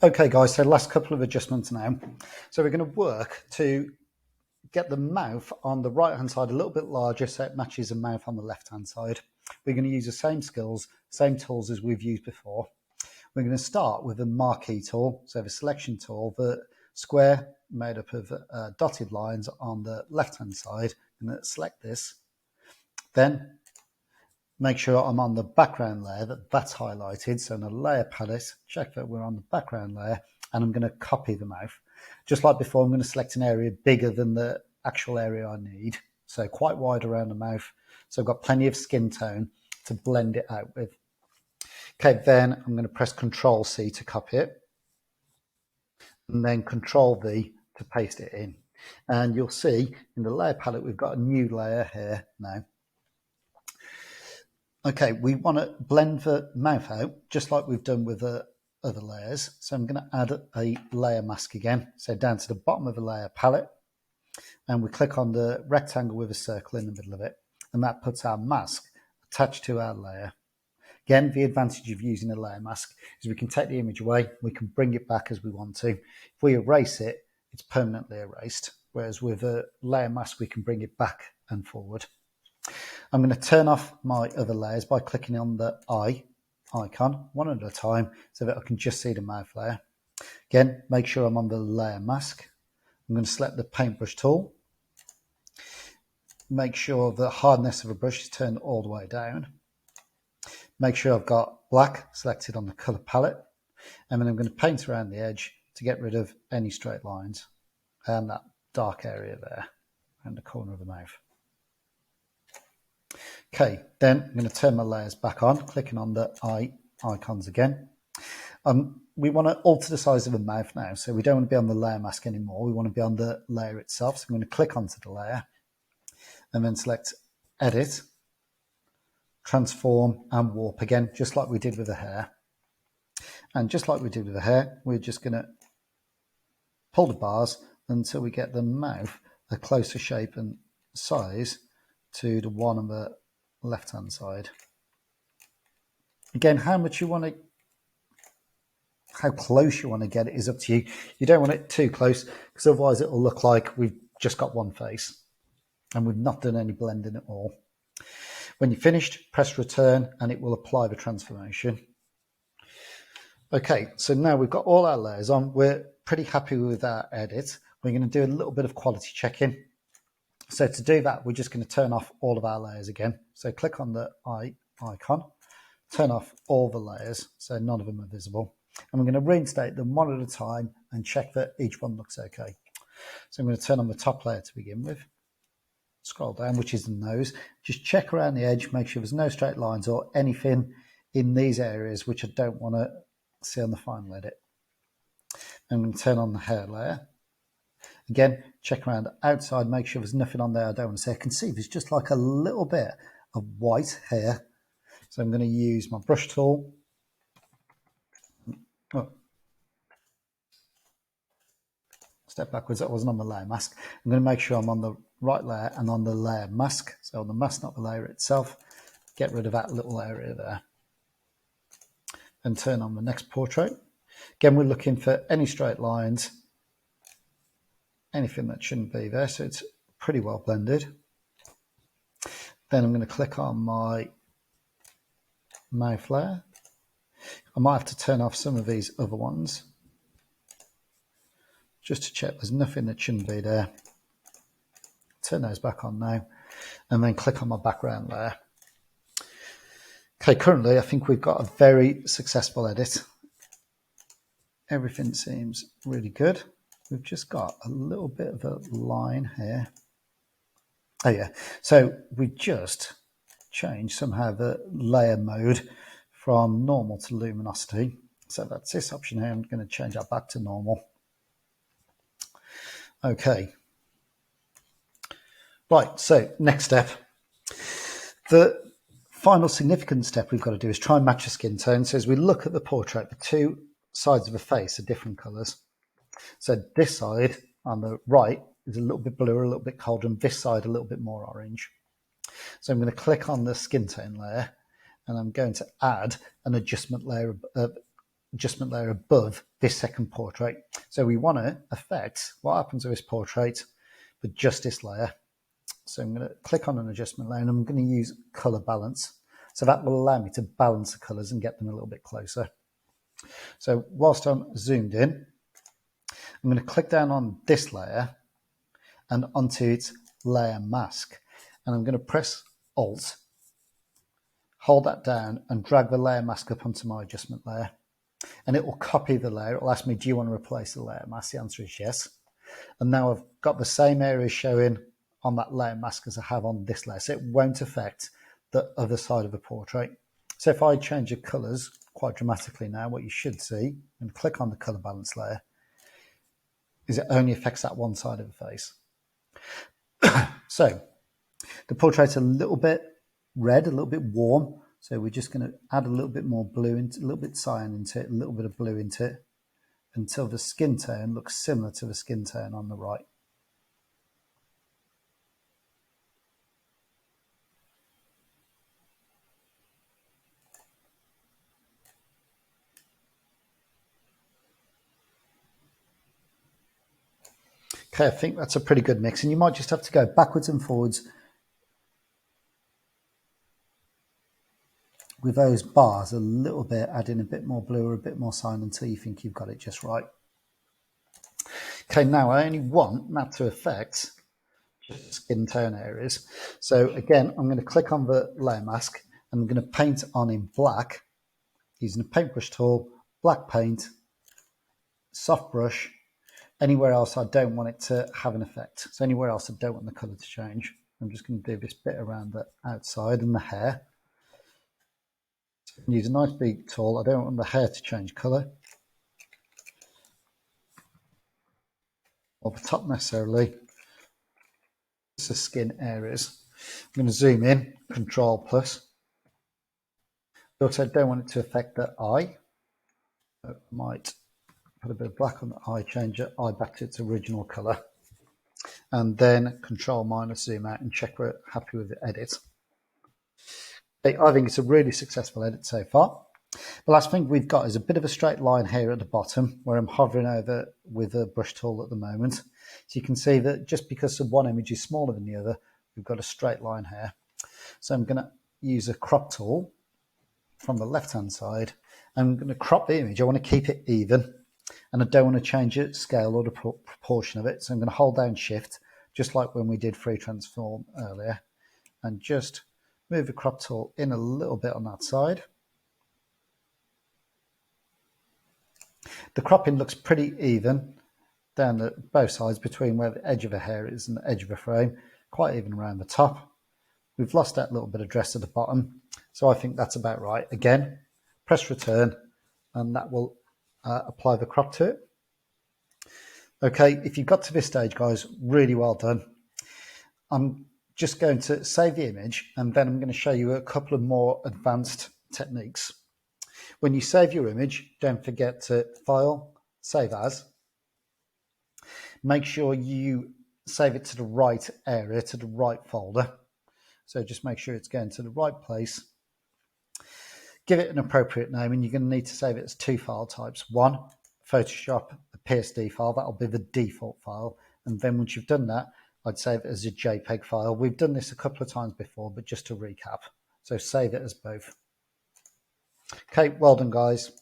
Okay guys, so last couple of adjustments now. So we're going to work to get the mouth on the right hand side a little bit larger so it matches the mouth on the left hand side. We're going to use the same skills, same tools as we've used before. We're going to start with the marquee tool, so the selection tool, the square made up of dotted lines on the left hand side. I'm going to select this, then make sure I'm on the background layer, that's highlighted. So in the layer palette, check that we're on the background layer, and I'm going to copy the mouth. Just like before, I'm going to select an area bigger than the actual area I need. So quite wide around the mouth. So I've got plenty of skin tone to blend it out with. Okay, then I'm going to press Control C to copy it, and then Control V to paste it in. And you'll see in the layer palette, we've got a new layer here now. Okay, we want to blend the mouth out just like we've done with the other layers. So I'm going to add a layer mask again. So down to the bottom of the layer palette, and we click on the rectangle with a circle in the middle of it, and that puts our mask attached to our layer. Again, the advantage of using a layer mask is we can take the image away, we can bring it back as we want to. If we erase it, it's permanently erased, whereas with a layer mask, we can bring it back and forward. I'm going to turn off my other layers by clicking on the eye icon one at a time so that I can just see the mouth layer. Again, make sure I'm on the layer mask. I'm going to select the paintbrush tool. Make sure the hardness of a brush is turned all the way down. Make sure I've got black selected on the color palette, and then I'm going to paint around the edge to get rid of any straight lines and that dark area there around the corner of the mouth. Okay, then I'm going to turn my layers back on, clicking on the eye icons again. We want to alter the size of the mouth now, so we don't want to be on the layer mask anymore. We want to be on the layer itself. So I'm going to click onto the layer and then select Edit, Transform and Warp again, just like we did with the hair. And just like we did with the hair, we're just going to pull the bars until we get the mouth a closer shape and size to the one on the left hand side. Again, how close you want to get it is up to you. You don't want it too close because otherwise it will look like we've just got one face and we've not done any blending at all. When you're finished, press return and it will apply the transformation. Okay, so now we've got all our layers on. We're pretty happy with our edit. We're going to do a little bit of quality checking. So to do that, we're just going to turn off all of our layers again. So click on the eye icon, turn off all the layers so none of them are visible. And we're going to reinstate them one at a time and check that each one looks okay. So I'm going to turn on the top layer to begin with. Scroll down, which is the nose. Just check around the edge, make sure there's no straight lines or anything in these areas which I don't want to see on the final edit. I'm going to turn on the hair layer. Again, check around the outside, make sure there's nothing on there I don't want to see. I can see there's just like a little bit of white hair. So I'm going to use my brush tool. Oh. Step backwards, that wasn't on the layer mask. I'm going to make sure I'm on the right layer and on the layer mask. So on the mask, not the layer itself. Get rid of that little area there. And turn on the next portrait. Again, we're looking for any straight lines, anything that shouldn't be there. So it's pretty well blended. Then I'm going to click on my mouth layer. I might have to turn off some of these other ones just to check there's nothing that shouldn't be there. Turn those back on now and then click on my background layer. Okay, currently I think we've got a very successful edit. Everything seems really good. We've just got a little bit of a line here. Oh yeah, so we just changed somehow the layer mode from normal to luminosity. So that's this option here. I'm going to change that back to normal. Okay. Right, so next step. The final significant step we've got to do is try and match the skin tone. So as we look at the portrait, the two sides of the face are different colours. So this side on the right is a little bit bluer, a little bit colder, and this side a little bit more orange. So I'm going to click on the skin tone layer and I'm going to add an adjustment layer adjustment layer above this second portrait. So we want to affect what happens to this portrait with just this layer. So I'm going to click on an adjustment layer and I'm going to use color balance. So that will allow me to balance the colors and get them a little bit closer. So whilst I'm zoomed in, I'm going to click down on this layer and onto its layer mask. And I'm going to press Alt, hold that down and drag the layer mask up onto my adjustment layer. And it will copy the layer. It will ask me, do you want to replace the layer mask? The answer is yes. And now I've got the same area showing on that layer mask as I have on this layer. So it won't affect the other side of the portrait. So if I change the colors quite dramatically now, what you should see, and click on the color balance layer, is it only affects that one side of the face. So the portrait's a little bit red, a little bit warm. So we're just going to add a little bit more blue, into, a little bit cyan into it, a little bit of blue into it, until the skin tone looks similar to the skin tone on the right. Okay, I think that's a pretty good mix, and you might just have to go backwards and forwards with those bars a little bit, adding a bit more blue or a bit more cyan until you think you've got it just right. Okay, now I only want that to affect just skin tone areas. So again, I'm going to click on the layer mask and I'm going to paint on in black using a paintbrush tool, black paint, soft brush. Anywhere else I don't want it to have an effect. So anywhere else I don't want the colour to change. I'm just going to do this bit around the outside and the hair. So use a nice big tool. I don't want the hair to change colour. Or the top necessarily. It's the skin areas. I'm going to zoom in, Control plus. I also don't want it to affect the eye. So I might put a bit of black on the eye, change the eye back to its original colour. And then Control minus zoom out and check we're happy with the edit. Okay, I think it's a really successful edit so far. The last thing we've got is a bit of a straight line here at the bottom where I'm hovering over with a brush tool at the moment. So you can see that just because the one image is smaller than the other, we've got a straight line here. So I'm going to use a crop tool from the left-hand side. I'm going to crop the image. I want to keep it even, and I don't want to change its scale or the proportion of it. So I'm going to hold down Shift, just like when we did Free Transform earlier, and just move the crop tool in a little bit on that side. The cropping looks pretty even down both sides between where the edge of the hair is and the edge of the frame, quite even around the top. We've lost that little bit of dress at the bottom, so I think that's about right. Again, press return and that will apply the crop to it. Okay, if you've got to this stage, guys, really well done. I'm just going to save the image and then I'm going to show you a couple of more advanced techniques. When you save your image, don't forget to File, Save As. Make sure you save it to the right area, to the right folder. So just make sure it's going to the right place. Give it an appropriate name, and you're going to need to save it as two file types. One, Photoshop, a PSD file, that'll be the default file. And then once you've done that, I'd save it as a JPEG file. We've done this a couple of times before, but just to recap. So save it as both. Okay, well done, guys.